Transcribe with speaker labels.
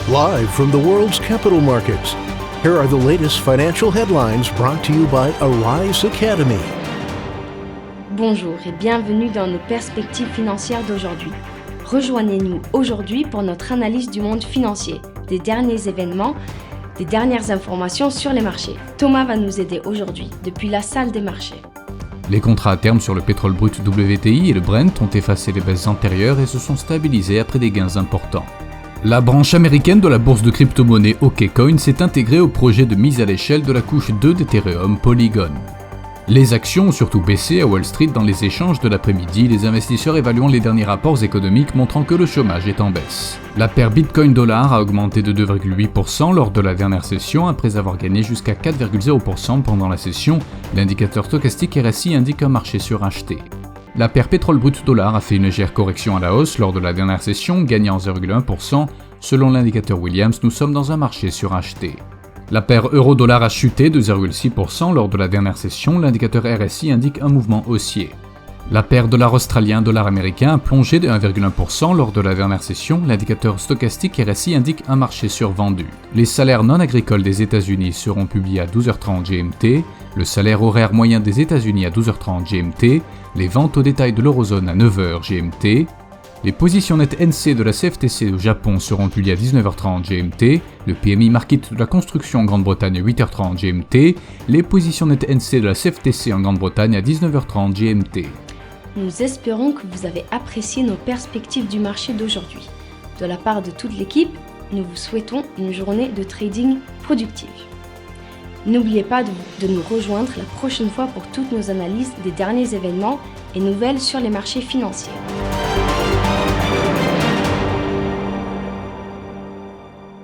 Speaker 1: Live from the world's capital markets, here are the latest financial headlines brought to you by Arise Academy.
Speaker 2: Bonjour et bienvenue dans nos perspectives financières d'aujourd'hui. Rejoignez-nous aujourd'hui pour notre analyse du monde financier, des derniers événements, des dernières informations sur les marchés. Thomas va nous aider aujourd'hui depuis la salle des marchés.
Speaker 3: Les contrats à terme sur le pétrole brut WTI et le Brent ont effacé les baisses antérieures et se sont stabilisés après des gains importants. La branche américaine de la bourse de crypto-monnaie OKCoin s'est intégrée au projet de mise à l'échelle de la couche 2 d'Ethereum Polygon. Les actions ont surtout baissé à Wall Street dans les échanges de l'après-midi, les investisseurs évaluant les derniers rapports économiques montrant que le chômage est en baisse. La paire Bitcoin-dollar a augmenté de 2,8% lors de la dernière session après avoir gagné jusqu'à 4,0% pendant la session. L'indicateur stochastique RSI indique un marché suracheté. La paire pétrole brut dollar a fait une légère correction à la hausse lors de la dernière session, gagnant 0,1%. Selon l'indicateur Williams, nous sommes dans un marché suracheté. La paire euro-dollar a chuté de 0,6% lors de la dernière session, l'indicateur RSI indique un mouvement haussier. La paire dollar australien dollar américain a plongé de 1,1% lors de la dernière session, l'indicateur stochastique RSI indique un marché survendu. Les salaires non agricoles des États-Unis seront publiés à 12h30 GMT, le salaire horaire moyen des États-Unis à 12h30 GMT, les ventes au détail de l'eurozone à 9h GMT, les positions nettes NC de la CFTC au Japon seront publiées à 19h30 GMT, le PMI Market de la construction en Grande-Bretagne à 8h30 GMT, les positions nettes NC de la CFTC en Grande-Bretagne à 19h30 GMT.
Speaker 2: Nous espérons que vous avez apprécié nos perspectives du marché d'aujourd'hui. De la part de toute l'équipe, nous vous souhaitons une journée de trading productive. N'oubliez pas de nous rejoindre la prochaine fois pour toutes nos analyses des derniers événements et nouvelles sur les marchés financiers.